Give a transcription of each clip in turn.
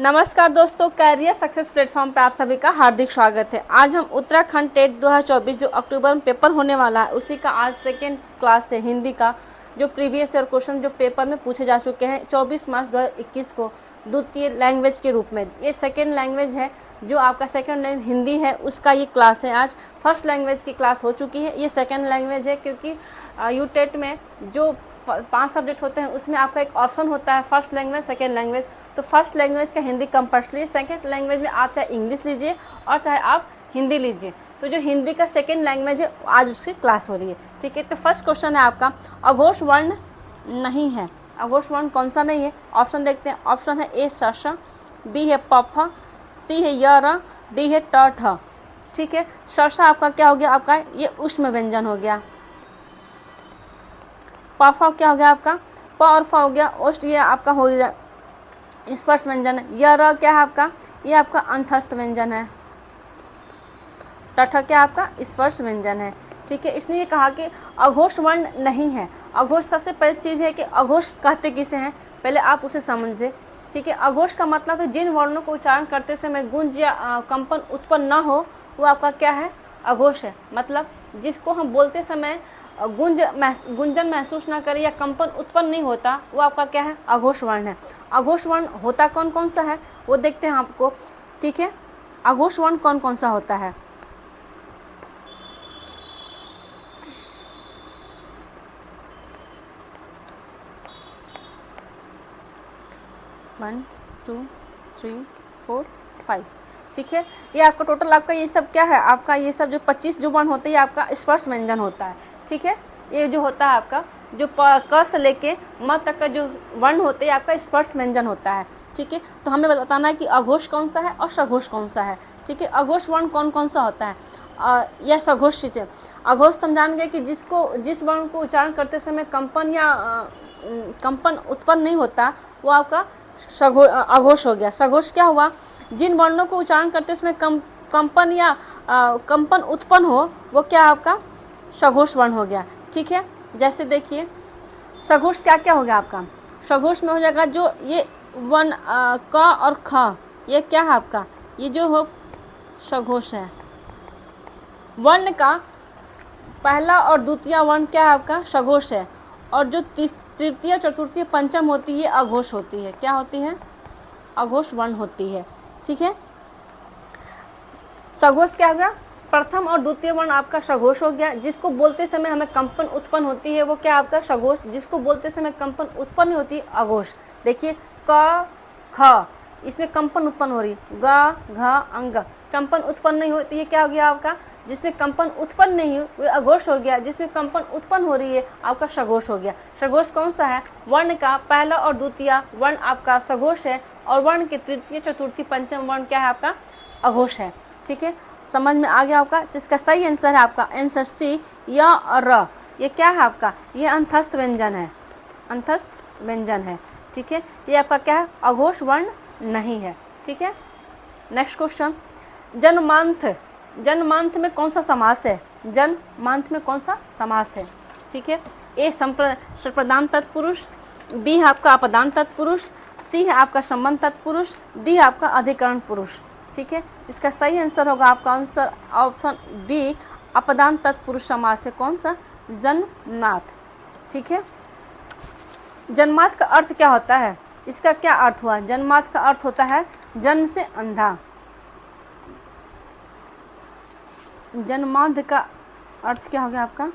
नमस्कार दोस्तों, career success platform पे आप सभी का हार्दिक स्वागत है। आज हम उत्तराखंड टेट 2024 जो अक्टूबर में पेपर होने वाला है उसी का आज सेकेंड क्लास है हिंदी का, जो प्रीवियस ईयर क्वेश्चन जो पेपर में पूछे जा चुके हैं 24 मार्च 2021 को द्वितीय लैंग्वेज के रूप में। ये सेकेंड लैंग्वेज है, जो आपका सेकेंड लैंग्वेज हिंदी है उसका ये क्लास है। आज फर्स्ट लैंग्वेज की क्लास हो चुकी है, ये सेकेंड लैंग्वेज है क्योंकि यूटेट में जो 5 सब्जेक्ट होते हैं उसमें आपका एक ऑप्शन होता है फर्स्ट लैंग्वेज सेकेंड लैंग्वेज। तो फर्स्ट लैंग्वेज का हिंदी कंपल्सरी, सेकेंड लैंग्वेज में आप चाहे इंग्लिश लीजिए और चाहे आप हिंदी लीजिए। तो जो हिंदी का सेकेंड लैंग्वेज है आज उसकी क्लास हो रही है, ठीक है। तो फर्स्ट क्वेश्चन है आपका, अघोष वर्ण नहीं है। अघोष वर्ण कौन सा नहीं है? ऑप्शन देखते हैं। ऑप्शन है ए श, बी है प फ, सी है य र, डी है ट ठ, ठीक है। श आपका क्या हो गया? आपका ये ऊष्म व्यंजन हो गया। प फ क्या हो गया? आपका प और फ हो गया ओष्ठ, ये आपका हो गया स्पर्श व्यंजन है। य र क्या है आपका? ये आपका अंतस्थ व्यंजन है। टठ क्या आपका? स्पर्श व्यंजन है, ठीक है। इसने ये कहा कि अघोष वर्ण नहीं है। अघोष सबसे पहली चीज़ है कि अघोष कहते किसे हैं, पहले आप उसे समझे, ठीक है। अघोष का मतलब है जिन वर्णों को उच्चारण करते समय गुंज या कंपन उत्पन्न न हो वो आपका क्या है? अघोष है। मतलब जिसको हम बोलते समय गुंजन महसूस ना करे या कंपन उत्पन्न नहीं होता वो आपका क्या है? अघोष वर्ण है। अघोष वर्ण होता कौन कौन सा है वो देखते हैं आपको, ठीक है। अघोष वर्ण कौन कौन सा होता है? One, two, three, four, five, ठीक है। ये आपका टोटल आपका ये सब क्या है? आपका ये सब जो 25 जो वर्ण होते हैं आपका स्पर्श व्यंजन होता है, ठीक है। ये जो होता है आपका जो क से लेके म तक का जो वर्ण होते हैं आपका स्पर्श व्यंजन होता है, ठीक है। तो हमें बताना है कि अघोष कौन सा है और सघोष कौन सा है, ठीक है। अघोष वर्ण कौन कौन सा होता है या सघोष चीज है। अघोष हम जान गए कि जिस वर्ण को उच्चारण करते समय कंपन या कंपन उत्पन्न नहीं होता वो आपका अघोष हो गया। सघोष क्या हुआ? जिन वर्णों को उच्चारण करते समय कंपन या कंपन उत्पन्न हो वो क्या आपका? सघोष वर्ण हो गया, ठीक है। जैसे देखिए सघोष क्या क्या हो गया आपका? सघोष में हो जाएगा जो ये वर्ण क और ख, ये क्या है आपका? ये जो हो सघोष है। वर्ण का पहला और द्वितीय वर्ण क्या है आपका? सघोष है। और जो तृतीय चतुर्थी पंचम होती है अघोष होती है। क्या होती है? अघोष वर्ण होती है, ठीक है। सघोष क्या हो गया? प्रथम और द्वितीय वर्ण आपका सघोष हो गया। जिसको बोलते समय हमें कंपन उत्पन्न होती है वो क्या आपका? सघोष। जिसको बोलते समय कंपन उत्पन्न नहीं होती अघोष। देखिए क ख, इसमें कंपन उत्पन्न हो रही है। ग घ अंग, कंपन उत्पन्न नहीं होती है, क्या हो गया आपका? जिसमें कंपन उत्पन्न नहीं हुई वो अघोष हो गया। जिसमें कंपन उत्पन्न हो रही है आपका सघोष हो गया। सघोष कौन सा है? वर्ण का पहला और द्वितीय वर्ण आपका सघोष है और वर्ण के तृतीय चतुर्थी पंचम वर्ण क्या है आपका? अघोष है, ठीक है। समझ में आ गया आपका? तो इसका सही आंसर है आपका आंसर सी, य और र। ये क्या है आपका? ये अंतस्थ व्यंजन है, अंतस्थ व्यंजन है, ठीक है। ये आपका क्या है? अघोष वर्ण नहीं है, ठीक है। Next question, जन्मांत। जन्मांत में कौन सा समास है? जन्मांत में कौन सा समास है, ठीक है। ए संप्रदान तत्पुरुष, बी है आपका अपदान तत्पुरुष, सी है आपका संबंध तत्पुरुष, डी आपका अधिकरण पुरुष, ठीक है। इसका सही आंसर होगा आपका आंसर ऑप्शन बी, अपदान तत्पुरुष समास है। कौन सा? जन्मात, ठीक है। जन्मात का अर्थ क्या होता है? इसका क्या अर्थ हुआ? जन्मात का अर्थ होता है जन्म से अंधा। जन्मांध का अर्थ क्या हो गया आपका?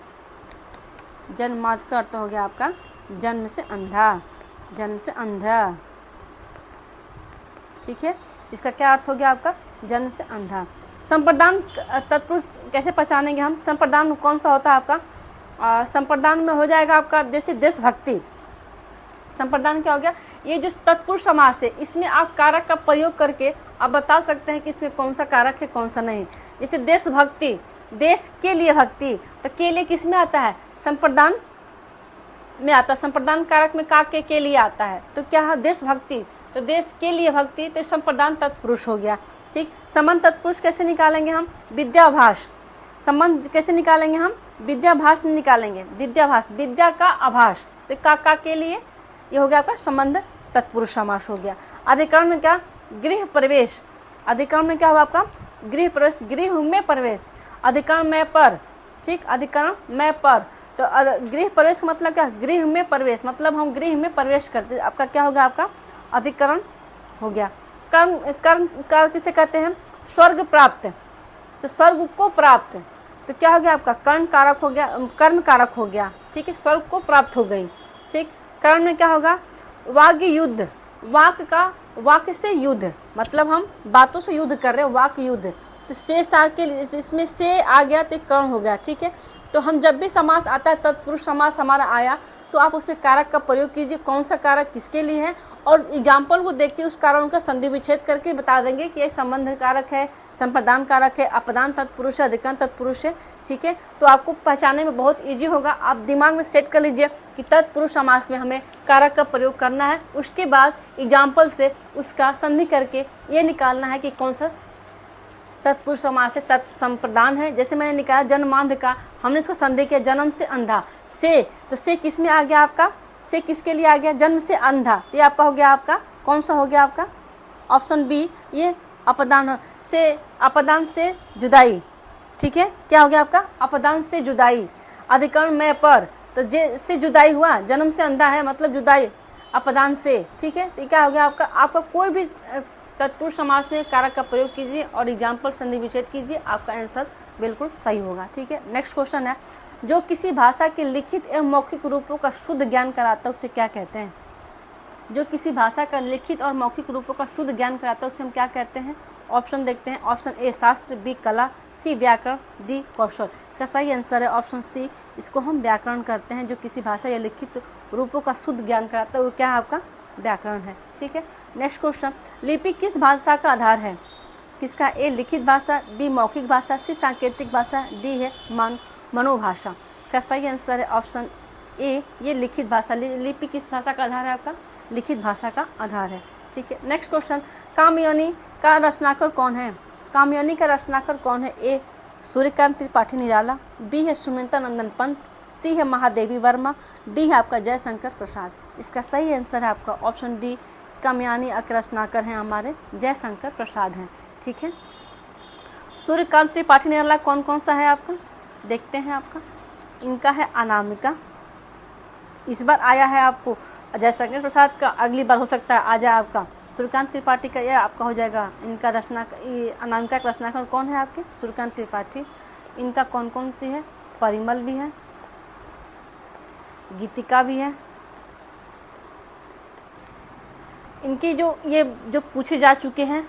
जन्मांध का अर्थ हो गया आपका जन्म से अंधा, जन्म से अंधा, ठीक है। इसका क्या अर्थ हो गया आपका? जन्म से अंधा। संप्रदान तत्पुरुष कैसे पहचानेंगे हम? संप्रदान कौन सा होता है आपका? संप्रदान में हो जाएगा आपका जैसे देशभक्ति। संप्रदान क्या हो गया? ये जो तत्पुरुष समास है इसमें आप कारक का प्रयोग करके आप बता सकते हैं कि इसमें कौन सा कारक है कौन सा नहीं। जैसे देशभक्ति, देश के लिए भक्ति, तो के लिए किस में आता है? संप्रदान में आता है। संप्रदान कारक में का के लिए आता है, तो क्या है? देशभक्ति, तो देश के लिए भक्ति, तो संप्रदान तत्पुरुष हो गया, ठीक। संबंध तत्पुरुष कैसे निकालेंगे हम? विद्याभास। संबंध कैसे निकालेंगे हम? विद्याभास निकालेंगे। विद्याभास, विद्या का आभास, तो का के लिए ये हो गया आपका संबंध तत्पुरुष समास हो गया। अधिकरण में क्या? गृह प्रवेश, अधिकरण में क्या होगा आपका गृह प्रवेश, गृह में प्रवेश, अधिकरण में पर, ठीक, अधिकरण में पर। तो गृह प्रवेश का मतलब क्या, गृह में प्रवेश, मतलब हम गृह में प्रवेश करते, आपका क्या होगा, आपका अधिकरण हो गया। कर्म, कर्म कार्य किसे कहते हैं, स्वर्ग प्राप्त, तो स्वर्ग को प्राप्त, तो क्या हो गया आपका कर्ण कारक हो गया, कर्म कारक हो गया, ठीक है, स्वर्ग को प्राप्त हो गई, ठीक। कर्म में क्या होगा, वाक्य युद्ध, वाक्य से युद्ध, मतलब हम बातों से युद्ध कर रहे हैं, वाक्य युद्ध, तो से सा के इसमें से आ गया तो कर्ण हो गया, ठीक है। तो हम जब भी समास आता है तत्पुरुष समास हमारा आया तो आप उसमें कारक का प्रयोग कीजिए, कौन सा कारक किसके लिए है, और एग्जाम्पल को देख के उस कारण का संधि विच्छेद करके बता देंगे कि ये संबंध कारक है, संप्रदान कारक है, अपदान तत्पुरुष है, अधिकरण तत्पुरुष है, ठीक है। तो आपको पहचानने में बहुत ईजी होगा, आप दिमाग में सेट कर लीजिए कि तत्पुरुष समास में हमें कारक का प्रयोग करना है, उसके बाद एग्जाम्पल से उसका संधि करके ये निकालना है कि कौन सा तत्पुरुष समास से तत्संप्रदान है। जैसे मैंने निकाला जन्मांध का, हमने इसको संधि किया जन्म से अंधा, से, तो से किस में आ गया आपका, से किसके लिए आ गया, जन्म से अंधा, तो ये आपका हो गया, आपका कौन सा हो गया, आपका ऑप्शन बी, ये अपदान से, अपदान से जुदाई, ठीक है, क्या हो गया आपका अपदान से जुदाई, अधिकरण में पर, तो जे से जुदाई हुआ, जन्म से अंधा है मतलब जुदाई अपदान से, ठीक है। तो क्या हो गया आपका कोई भी तत्पुरुष समास में कारक का प्रयोग कीजिए और एग्जाम्पल संधि विच्छेद कीजिए, आपका आंसर बिल्कुल सही होगा, ठीक है। नेक्स्ट क्वेश्चन है, जो किसी भाषा के लिखित एवं मौखिक रूपों का शुद्ध ज्ञान कराता है उसे क्या कहते हैं, जो किसी भाषा का लिखित और मौखिक रूपों का शुद्ध ज्ञान कराता है उसे हम क्या कहते हैं। ऑप्शन देखते हैं, ऑप्शन ए शास्त्र, बी कला, सी व्याकरण, डी कौशल। इसका सही आंसर है ऑप्शन सी, इसको हम व्याकरण करते हैं। जो किसी भाषा या लिखित रूपों का शुद्ध ज्ञान कराता है वो क्या है, आपका व्याकरण है, ठीक है। नेक्स्ट क्वेश्चन, लिपि किस भाषा का आधार है, किसका, ए लिखित भाषा, बी मौखिक भाषा, सी सांकेतिक भाषा, डी है मनोभाषा। इसका सही आंसर है ऑप्शन ए, ये लिखित भाषा। लिपि किस भाषा का आधार है, आपका लिखित भाषा का आधार है, ठीक है। नेक्स्ट क्वेश्चन, कामयानी का रचनाकर कौन है, कामयानी का रचनाकर कौन है, ए सूर्यकांत त्रिपाठी निराला, बी है सुमित्रा नंदन पंत, सी है महादेवी वर्मा, डी है आपका जयशंकर प्रसाद। इसका सही आंसर है आपका ऑप्शन डी, कामयानी का रचनाकर हैं हमारे जयशंकर प्रसाद हैं, ठीक है। सूर्यकांत त्रिपाठी निराला कौन कौन सा है आपका, देखते हैं। आपका इनका है अनामिका, इस बार आया है आपको जयशंकर प्रसाद का, अगली बार हो सकता है आ जाए आपका सूर्यकांत त्रिपाठी का, यह आपका हो जाएगा इनका रचना। अनामिका का रचनाकर कौन है आपके, सूर्यकांत त्रिपाठी। इनका कौन कौन सी है, परिमल भी है, गीतिका भी है। इनकी ये जो पूछे जा चुके हैं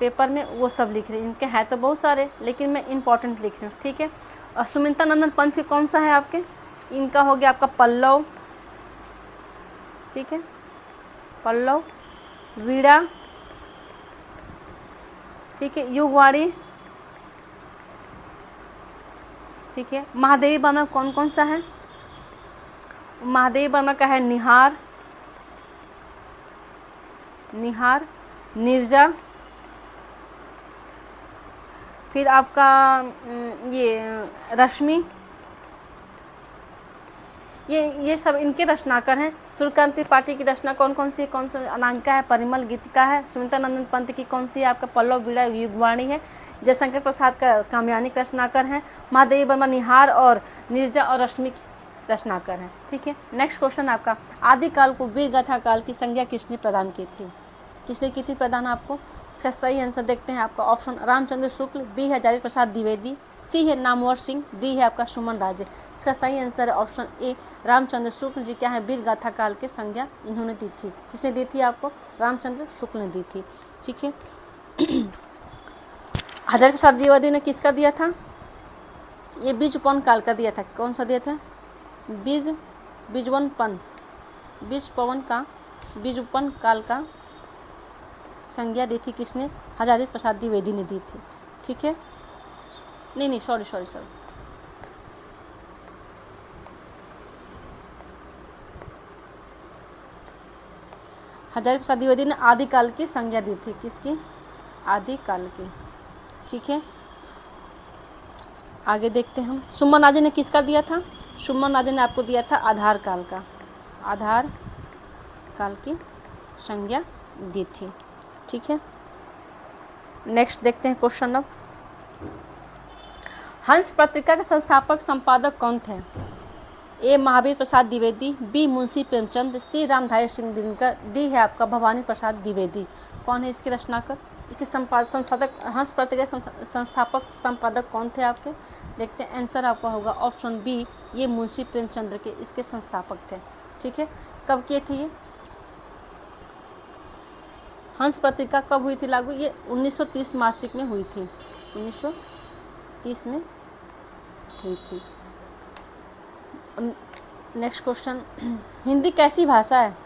पेपर में वो सब लिख रहे हैं, इनके हैं तो बहुत सारे लेकिन मैं इंपॉर्टेंट लिख रही हूँ, ठीक है। और सुमित्रा नंदन पंत के कौन सा है आपके, इनका हो गया आपका पल्लव, ठीक है, पल्लव, वीणा, ठीक है, युगवाणी, ठीक है। महादेवी वर्मा कौन कौन सा है, महादेवी वर्मा का है निहार, निहार, नीरजा, फिर आपका ये रश्मि, ये सब इनके रचनाकर हैं। सूर्यकांत त्रिपाठी की रचना कौन कौन सी, कौन सा अनामिका है, परिमल, गीतिका है। सुमित्रा नंदन पंत की कौन सी है, आपका पल्लव, वीणा, युगवाणी है। जयशंकर प्रसाद का कामयानी के रचनाकर हैं। महादेवी वर्मा निहार और नीरजा और रश्मि रचनाकर हैं, ठीक है। नेक्स्ट क्वेश्चन आपका, आदिकाल को वीर गाथा काल की संज्ञा किसने प्रदान की थी, किसने की थी प्रदान आपको। इसका सही आंसर देखते हैं। आपका ऑप्शन रामचंद्र शुक्ल, बी है हजारी प्रसाद द्विवेदी, सी है नामवर सिंह, डी है आपका सुमन राजे। इसका सही आंसर है ऑप्शन ए, रामचंद्र शुक्ल जी क्या है वीर गाथा काल के संज्ञा इन्होंने दी थी। किसने दी थी आपको, रामचंद्र शुक्ल ने दी थी, ठीक है। हजारी प्रसाद द्विवेदी ने किसका दिया था, ये बीजपन काल का दिया था। कौन सा दिया था, बीजपन काल का संज्ञा दी थी किसने, हजारी प्रसाद द्विवेदी ने दी थी, ठीक है। नहीं सॉरी हजारी प्रसाद द्विवेदी ने आदिकाल की संज्ञा दी थी, किसकी, आदिकाल की, ठीक है। आगे देखते हैं हम, सुमन राजे ने किसका दिया था, सुमन राजे ने आपको दिया था आधार काल का, आधार काल की संज्ञा दी थी, ठीक है। नेक्स्ट देखते हैं क्वेश्चन अब। हंस पत्रिका के संस्थापक संपादक कौन थे? ए महावीर प्रसाद द्विवेदी, बी मुंशी प्रेमचंद, सी रामधारी सिंह दिनकर, डी है आपका भवानी प्रसाद द्विवेदी। कौन है इसके रचनाकार, इसके संपादक, हंस पत्रिका संस्थापक संपादक कौन थे आपके? देखते हैं, आंसर आपका होगा ऑप्शन बी, ये मुंशी प्रेमचंद्र के इसके संस्थापक थे। ठीक है, कब किए थे ये हंस पत्रिका, कब हुई थी लागू? ये 1930 मासिक में हुई थी, 1930 में हुई थी। नेक्स्ट क्वेश्चन, हिंदी कैसी भाषा है?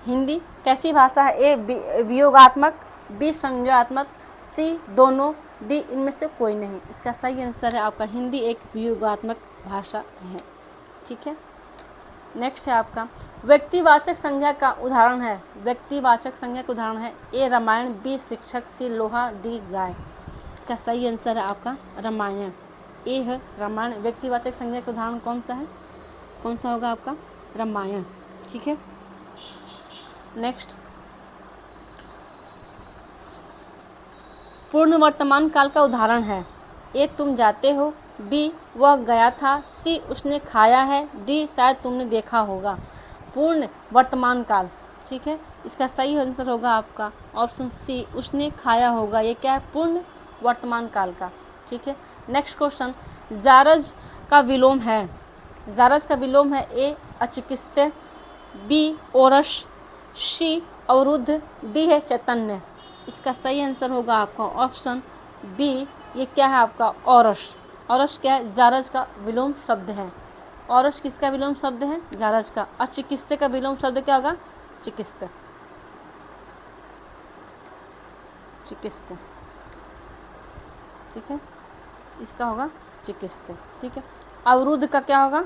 हिंदी कैसी भाषा है? ए वियोगात्मक, बी संज्ञात्मक, सी दोनों, डी इनमें से कोई नहीं। इसका सही आंसर है आपका हिंदी एक वियोगात्मक भाषा है। ठीक है, नेक्स्ट है आपका व्यक्तिवाचक संज्ञा का उदाहरण है। व्यक्तिवाचक संज्ञा का उदाहरण है ए रामायण, बी शिक्षक, सी लोहा, डी गाय। इसका सही आंसर है आपका रामायण, ए है रामायण। व्यक्तिवाचक संज्ञा का उदाहरण कौन सा है? कौन सा होगा आपका? रामायण। ठीक है, नेक्स्ट पूर्ण वर्तमान काल का उदाहरण है ए तुम जाते हो, बी वह गया था, सी उसने खाया है, डी शायद तुमने देखा होगा। पूर्ण वर्तमान काल, ठीक है, इसका सही आंसर होगा आपका ऑप्शन सी, उसने खाया होगा। ये क्या है? पूर्ण वर्तमान काल का। ठीक है, नेक्स्ट क्वेश्चन, जारज का विलोम है। जारज का विलोम है ए अचिकित्स्य, बी ओरस, सी अवरुद्ध, डी है चैतन्य। इसका सही आंसर होगा आपका ऑप्शन बी, ये क्या है आपका? औरस। औरस क्या है? जारज का विलोम शब्द है। औरस किसका विलोम शब्द है? जारज का। अचिकित्स्य का विलोम शब्द क्या होगा? चिकित्स्य। चिकित्स्य, ठीक है, इसका होगा चिकित्स्य। ठीक है, अवरुद्ध का क्या होगा?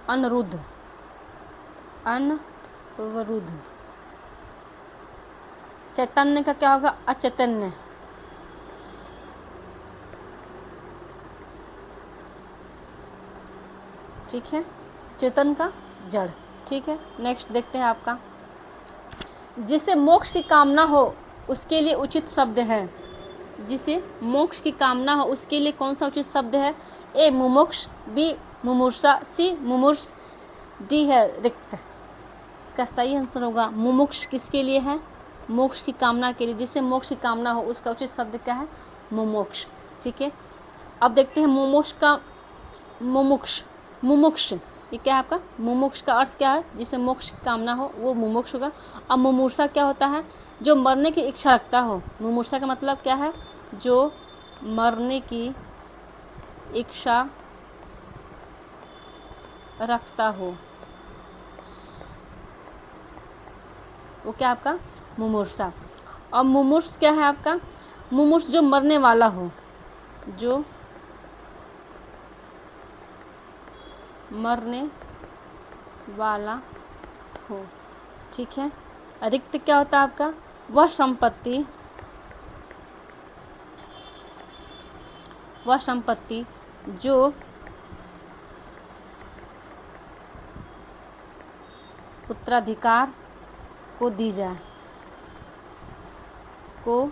अनरुद्ध, अनवरुद्ध। चैतन्य का क्या होगा? अचैतन्य। ठीक है, चेतन का जड़। ठीक है, नेक्स्ट देखते हैं आपका, जिसे मोक्ष की कामना हो उसके लिए उचित शब्द है। जिसे मोक्ष की कामना हो उसके लिए कौन सा उचित शब्द है? ए मुमुक्ष, बी मुमूर्षा, सी मुमूर्ष, डी है रिक्त। इसका सही आंसर होगा मुमुक्ष। किसके लिए है? मोक्ष की कामना के लिए। जिसे मोक्ष की कामना हो उसका उचित शब्द क्या है? मुमुक्ष। ठीक है, अब देखते हैं मुमुक्ष का मुमुक्ष। मुमुक्ष ये क्या है आपका? मुमुक्ष का अर्थ क्या है? जिसे मोक्ष की कामना हो वो मुमुक्ष होगा। अब मुमूर्षा क्या होता है? जो मरने की इच्छा रखता हो। मुमूर्षा का मतलब क्या है? जो मरने की इच्छा रखता हो, वो क्या आपका? मुमूर्षा। और मुमूर्ष क्या है आपका? मुमूर्ष जो मरने वाला हो, जो मरने वाला हो। ठीक है, रिक्त क्या होता है आपका? वह संपत्ति, वह संपत्ति जो उत्तराधिकार को दी जाए, को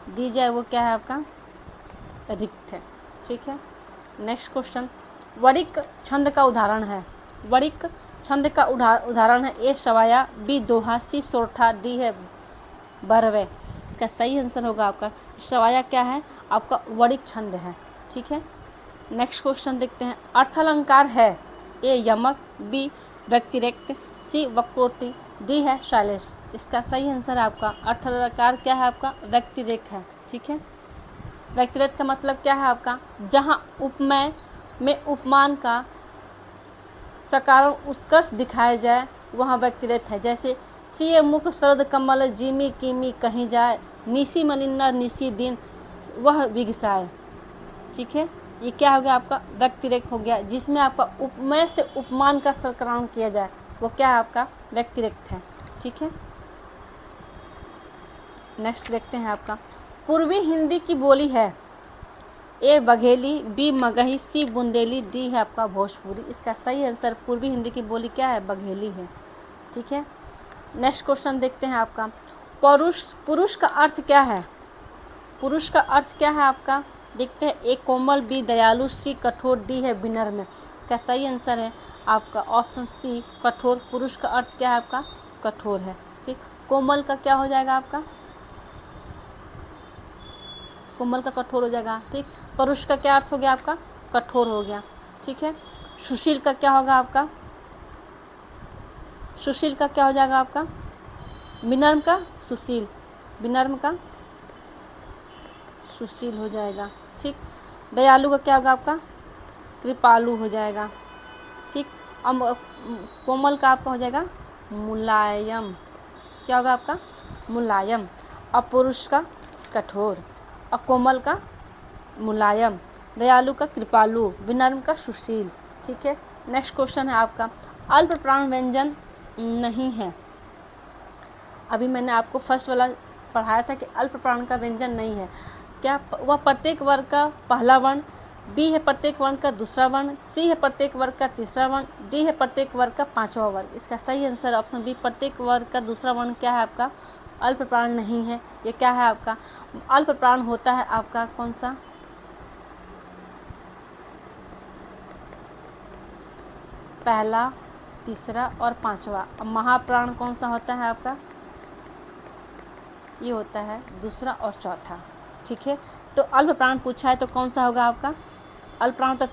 दी जाए, वो क्या है आपका? रिक्त है। ठीक है, नेक्स्ट क्वेश्चन, वरिक छंद का उदाहरण है। वरिक छंद का उदाहरण है ए सवाया, बी दोहा, सी सोरठा, डी है बरवे। इसका सही आंसर होगा आपका सवाया क्या है? आपका वरिक छंद है। ठीक है, नेक्स्ट क्वेश्चन देखते हैं, अर्थालंकार है ए यमक, बी व्यक्तिरेक्त, सी वक्रोक्ति, डी है शैलेश। इसका सही आंसर आपका अर्थालंकार क्या है? आपका व्यक्तिरेक है। ठीक है, व्यक्तिरेक का मतलब क्या है आपका? जहाँ उपमेय में उपमान का सकारण उत्कर्ष दिखाया जाए वहाँ व्यक्तिरेक है। जैसे सीए मुख शरद कमल, जिमी किमी कहीं जाए, निसी मनिन्ना निसी दिन वह विगसाए। ठीक है, ये क्या हो गया? आपका व्यक्तिरेक हो गया। जिसमें आपका उपमेय से उपमान का सकारण किया जाए वो क्या है? आपका व्यक्तिरेक है। ठीक है, नेक्स्ट देखते हैं आपका, पूर्वी हिंदी की बोली है ए बघेली, बी मगही, सी बुंदेली, डी है आपका भोजपुरी। इसका सही आंसर पूर्वी हिंदी की बोली क्या है? बघेली है। ठीक है, नेक्स्ट क्वेश्चन देखते हैं आपका, पुरुष, पुरुष का अर्थ क्या है? पुरुष का अर्थ क्या है आपका? देखते हैं। ए कोमल, बी दयालु, सी कठोर, डी है विनम्र। इसका सही आंसर है आपका ऑप्शन सी कठोर। पुरुष का अर्थ क्या है आपका? कठोर है। ठीक, कोमल का क्या हो जाएगा आपका? कोमल का कठोर हो जाएगा। ठीक, पुरुष का क्या अर्थ हो गया आपका? कठोर हो गया। ठीक है, सुशील का क्या होगा आपका? सुशील का क्या हो जाएगा आपका? विनम्र का सुशील, विनम्र का सुशील हो जाएगा। ठीक, दयालु का क्या होगा आपका? कृपालु हो जाएगा। ठीक, अब कोमल का आपका हो जाएगा मुलायम। क्या होगा आपका? मुलायम। अब पुरुष का कठोर, और कोमल का मुलायम, दयालु का कृपालु, विनम्र का सुशील। ठीक है, नेक्स्ट क्वेश्चन है आपका, अल्प प्राण व्यंजन नहीं है। अभी मैंने आपको फर्स्ट वाला पढ़ाया था कि अल्प प्राण का व्यंजन नहीं है। क्या वह प्रत्येक वर्ग का पहला वर्ण, बी है प्रत्येक वर्ण का दूसरा वर्ण, सी है प्रत्येक वर्ग का तीसरा वर्ण, डी है प्रत्येक वर्ग का पांचवा वर्ग। इसका सही आंसर ऑप्शन बी प्रत्येक वर्ग का दूसरा वर्ण क्या है आपका? अल्प प्राण नहीं है। ये क्या है आपका? अल्प प्राण होता है आपका कौन सा? पहला, तीसरा और पांचवा। अब महाप्राण कौन सा होता है आपका? ये होता है दूसरा और चौथा। ठीक है, तो अल्प प्राण पूछा है तो कौन सा होगा आपका? अल्प प्राण तो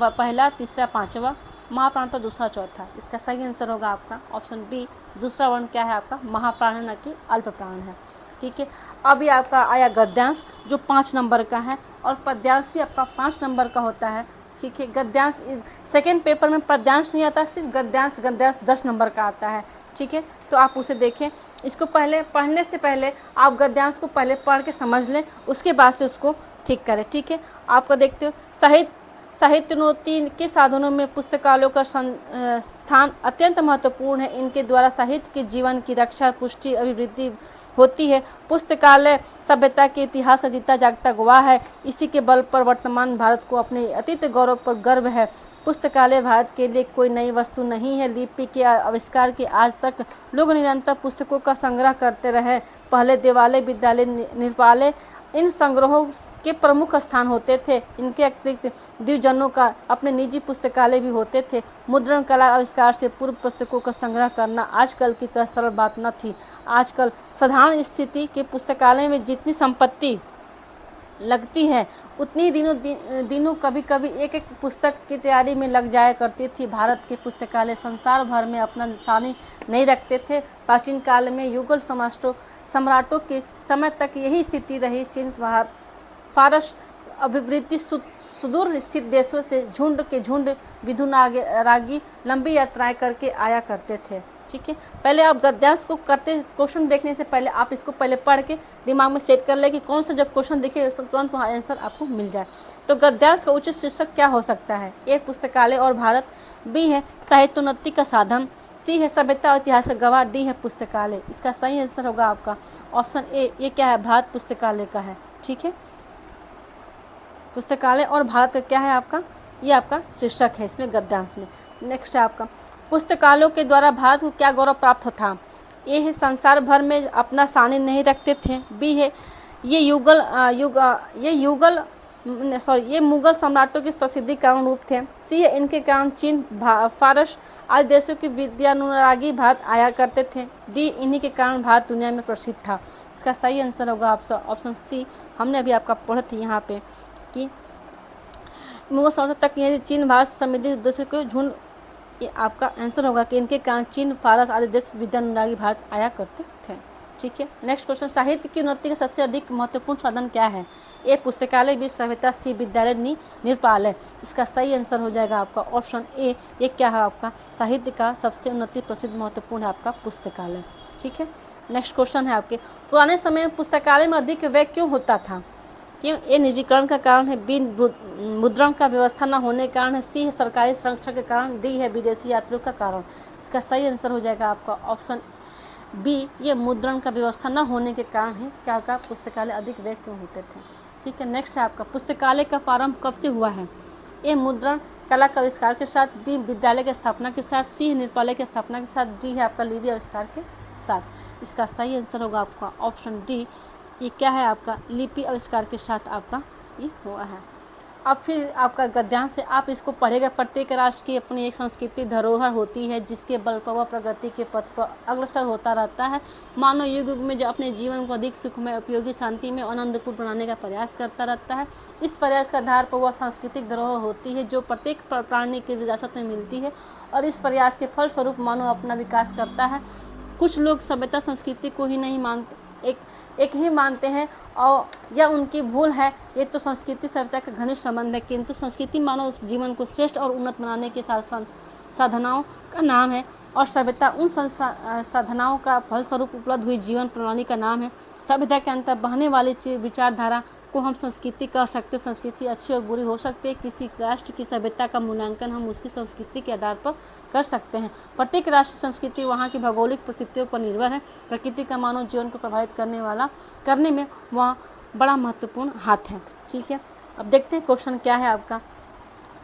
पहला, तीसरा, पांचवा, महाप्राण तो दूसरा, चौथा। इसका सही आंसर होगा आपका ऑप्शन बी दूसरा वर्ण क्या है आपका? महाप्राण है, न कि अल्प प्राण है। ठीक है, अभी आपका आया गद्यांश जो 5 नंबर का है, और पद्यांश भी आपका 5 नंबर का होता है। ठीक है, गद्यांश सेकेंड पेपर में पद्यांश नहीं आता, सिर्फ गद्यांश 10 नंबर का आता है। ठीक है, तो आप उसे देखें। इसको पहले पढ़ने से पहले आप गद्यांश को पहले पढ़ के समझ लें, उसके बाद से उसको ठीक करें। ठीक है, आपको देखते हो साहित्योन्नति के साधनों में पुस्तकालयों का स्थान अत्यंत महत्वपूर्ण है। इनके द्वारा साहित्य के जीवन की रक्षा, पुष्टि, अभिवृद्धि होती है। पुस्तकालय सभ्यता के इतिहास का जीता जागता गवाह है। इसी के बल पर वर्तमान भारत को अपने अतीत गौरव पर गर्व है। पुस्तकालय भारत के लिए कोई नई वस्तु नहीं है। लिपि के आविष्कार के आज तक लोग निरंतर पुस्तकों का संग्रह करते रहे। पहले देवालय, विद्यालय, नृपालय इन संग्रहों के प्रमुख स्थान होते थे। इनके अतिरिक्त द्विजनों का अपने निजी पुस्तकालय भी होते थे। मुद्रण कला आविष्कार से पूर्व पुस्तकों का संग्रह करना आजकल की तरह सरल बात न थी। आजकल साधारण स्थिति के पुस्तकालय में जितनी संपत्ति लगती है, उतनी दिनों कभी कभी एक एक पुस्तक की तैयारी में लग जाया करती थी। भारत के पुस्तकालय संसार भर में अपना निशानी नहीं रखते थे। प्राचीन काल में युगल सम्राटों के समय तक यही स्थिति रही। चीन, फारस, अभिवृद्धि सुदूर स्थित देशों से झुंड के झुंड विधुनारागी लंबी यात्राएं करके आया करते थे। ठीक है, पहले आप गद्यांश को करते, क्वेश्चन देखने से पहले आप इसको पहले पढ़ के दिमाग में सेट कर ले कि कौन सा जब क्वेश्चन देखे तुरंत वहाँ आंसर आपको मिल जाए। तो गद्यांश का उचित शीर्षक क्या हो सकता है? ए पुस्तकालय और भारत, बी है साहित्योन्नति का साधन, सी है सभ्यता और इतिहास का गवाह, डी है पुस्तकालय। इसका सही आंसर होगा आपका ऑप्शन ए। ये क्या है? भारत पुस्तकालय का है। ठीक है, पुस्तकालय और भारत का क्या है आपका? ये आपका शीर्षक है इसमें गद्यांश में। नेक्स्ट है आपका, पुस्तकालयों के द्वारा भारत को क्या गौरव प्राप्त था? ए है संसार भर में अपना सानी नहीं रखते थे, बी है ये मुगल सम्राटों की प्रसिद्धि कारण रूप थे, सी है इनके कारण चीन, फारस आदि देशों की विद्यानुरागी भारत आया करते थे, डी इन्हीं के कारण भारत दुनिया में प्रसिद्ध था। इसका सही आंसर होगा ऑप्शन सी। हमने अभी आपका पढ़ा थी यहाँ पे कि मुगल सम्राटों तक यदि चीन भारत से समृद्धि देशों के झुंड, ये आपका आंसर होगा कि इनके कारण चीन, फारस आदि देश विद्यानुरागी भारत आया करते थे। ठीक है, नेक्स्ट क्वेश्चन, साहित्य की उन्नति का सबसे अधिक महत्वपूर्ण साधन क्या है? ए पुस्तकालय, बी सभ्यता, सी विद्यालय, डी नृपालय। इसका सही आंसर हो जाएगा आपका ऑप्शन ए। ये क्या है आपका? साहित्य का सबसे उन्नति प्रसिद्ध महत्वपूर्ण है आपका पुस्तकालय। ठीक है, नेक्स्ट क्वेश्चन है आपके, पुराने समय में पुस्तकालय में अधिक व्यय क्यों होता था? क्यों? ए निजीकरण का कारण है, बी मुद्रण का व्यवस्था न होने के कारण है, सी है सरकारी संरक्षण के कारण, डी है विदेशी यात्रियों का कारण। इसका सही आंसर हो जाएगा आपका ऑप्शन बी। ये मुद्रण का व्यवस्था न होने के कारण है क्या होगा? पुस्तकालय अधिक व्यय क्यों होते थे। ठीक है, नेक्स्ट है आपका, पुस्तकालय का प्रारंभ कब से हुआ है? ए मुद्रण कला का आविष्कार के साथ, बी विद्यालय की स्थापना के साथ, सी है नृपालय की स्थापना के साथ, डी है आपका लिपि आविष्कार के साथ। इसका सही आंसर होगा आपका ऑप्शन डी। ये क्या है आपका लिपि आविष्कार के साथ आपका ये हुआ है। अब फिर आपका गद्यांश से आप इसको पढ़ेगा। प्रत्येक राष्ट्र की अपनी एक संस्कृति धरोहर होती है जिसके बल पर वह प्रगति के पथ पर अग्रसर होता रहता है। मानव युग युग में जो अपने जीवन को अधिक सुखमय, उपयोगी, शांति में आनंदपूर्ण बनाने का प्रयास करता रहता है। इस प्रयास के आधार पर वह सांस्कृतिक धरोहर होती है जो प्रत्येक प्राणी की विरासत में मिलती है और इस प्रयास के फलस्वरूप मानव अपना विकास करता है। कुछ लोग सभ्यता संस्कृति को ही नहीं मानते, एक ही मानते हैं और यह उनकी भूल है। ये तो संस्कृति सभ्यता का घनिष्ठ संबंध है, किंतु संस्कृति मानव जीवन को श्रेष्ठ और उन्नत बनाने के साधनाओं का नाम है और सभ्यता उन साधनाओं का फलस्वरूप उपलब्ध हुई जीवन प्रणाली का नाम है। सभ्यता के अंतर बहने वाली विचारधारा को हम संस्कृति कह सकते। संस्कृति अच्छी और बुरी हो सकती है। किसी राष्ट्र की सभ्यता का मूल्यांकन हम उसकी संस्कृति के आधार पर कर सकते हैं। प्रत्येक राष्ट्र संस्कृति वहाँ की भौगोलिक परिस्थितियों पर निर्भर है। प्रकृति का मानव जीवन को प्रभावित करने में वह बड़ा महत्वपूर्ण हाथ है। ठीक है, अब देखते हैं क्वेश्चन क्या है आपका।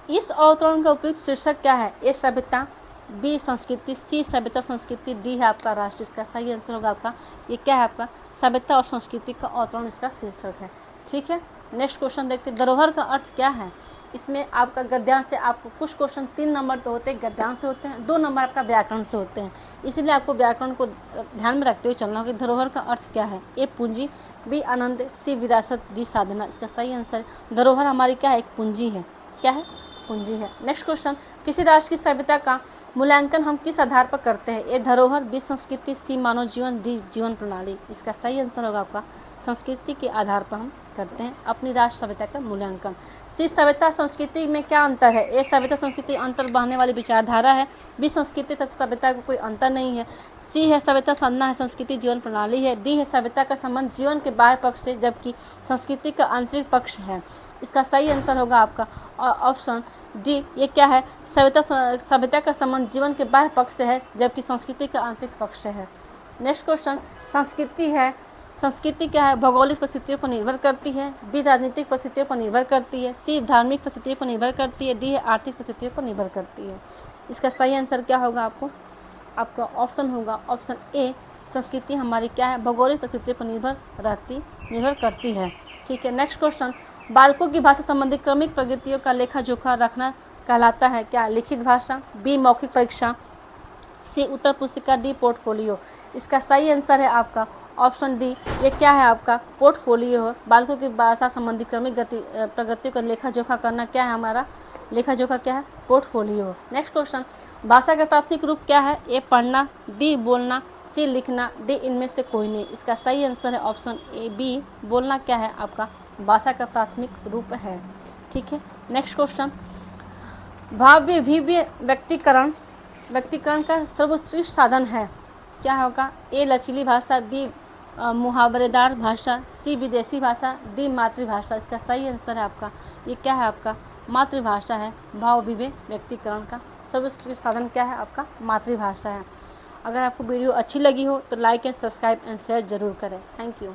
इस अवतरण का उपयुक्त शीर्षक क्या है? ए सभ्यता, बी संस्कृति, सी सभ्यता संस्कृति, डी है आपका राष्ट्र। इसका सही आंसर होगा आपका ये क्या है आपका सभ्यता और संस्कृति का अवतरण इसका शीर्षक है। ठीक है, नेक्स्ट क्वेश्चन देखते हैं। धरोहर का अर्थ क्या है? इसमें आपका गद्यांश से आपको कुछ क्वेश्चन 3 नंबर तो होते हैं गद्यांश से होते हैं, 2 नंबर आपका व्याकरण से होते हैं। इसीलिए आपको व्याकरण को ध्यान में रखते हुए चलना होगा। धरोहर का अर्थ क्या है? ए पूंजी, बी आनंद, सी विरासत, डी साधना। इसका सही आंसर धरोहर हमारी क्या है? एक पूंजी है। क्या है? पूंजी है। नेक्स्ट क्वेश्चन, किसी राष्ट्र की सभ्यता का मूल्यांकन हम किस आधार पर करते हैं? ए धरोहर, बी संस्कृति, सी मानव जीवन, डी जीवन प्रणाली। इसका सही आंसर होगा आपका संस्कृति के आधार पर हम करते हैं अपनी राष्ट्र सभ्यता का मूल्यांकन। सी सभ्यता संस्कृति में क्या अंतर है? ए सभ्यता संस्कृति अंतर बहने वाली विचारधारा है, बी संस्कृति तथा सभ्यता का कोई अंतर नहीं है, सी है सभ्यता साधना है, संस्कृति जीवन प्रणाली है, डी है सभ्यता का संबंध जीवन के बाह्य पक्ष से जबकि संस्कृति का आंतरिक पक्ष है। इसका सही आंसर होगा आपका ऑप्शन डी। ये क्या है? सभ्यता का संबंध जीवन के बाह्य पक्ष से है जबकि संस्कृति का आंतरिक पक्ष से है। नेक्स्ट क्वेश्चन, संस्कृति है, संस्कृति क्या है? भौगोलिक परिस्थितियों पर निर्भर करती है, बी राजनीतिक परिस्थितियों पर निर्भर करती है, सी धार्मिक परिस्थितियों पर निर्भर करती है, डी है आर्थिक परिस्थितियों पर निर्भर करती है। इसका सही आंसर क्या होगा आपका ऑप्शन होगा ऑप्शन ए। संस्कृति हमारी क्या है? भौगोलिक परिस्थितियों पर निर्भर करती है। ठीक है, नेक्स्ट क्वेश्चन, बालकों की भाषा संबंधी क्रमिक प्रगतियों का लेखा जोखा रखना कहलाता है क्या? लिखित भाषा, बी मौखिक परीक्षा, सी उत्तर पुस्तिका, डी पोर्टफोलियो। इसका सही आंसर है आपका ऑप्शन डी। ये क्या है आपका? पोर्टफोलियो। बालकों की भाषा संबंधी क्रमिक प्रगतियों का लेखा जोखा करना क्या है? हमारा लेखा जोखा क्या है? पोर्टफोलियो। नेक्स्ट क्वेश्चन, भाषा का प्राथमिक रूप क्या है? ए पढ़ना, बी बोलना, सी लिखना, डी इनमें से कोई नहीं। इसका सही आंसर है ऑप्शन ए बी। बोलना क्या है आपका? भाषा का प्राथमिक रूप है। ठीक है, नेक्स्ट क्वेश्चन, भाव्य अभिव्य व्यक्तिकरण का सर्वश्रेष्ठ साधन है क्या होगा? ए लचीली भाषा, बी मुहावरेदार भाषा, सी विदेशी भाषा, डी मातृभाषा। इसका सही आंसर है आपका ये क्या है? आपका मातृभाषा है। भाव विवेक व्यक्तिकरण का सर्वश्रेष्ठ साधन क्या है? आपका मातृभाषा है। अगर आपको वीडियो अच्छी लगी हो तो like and subscribe and share जरूर करें। Thank you.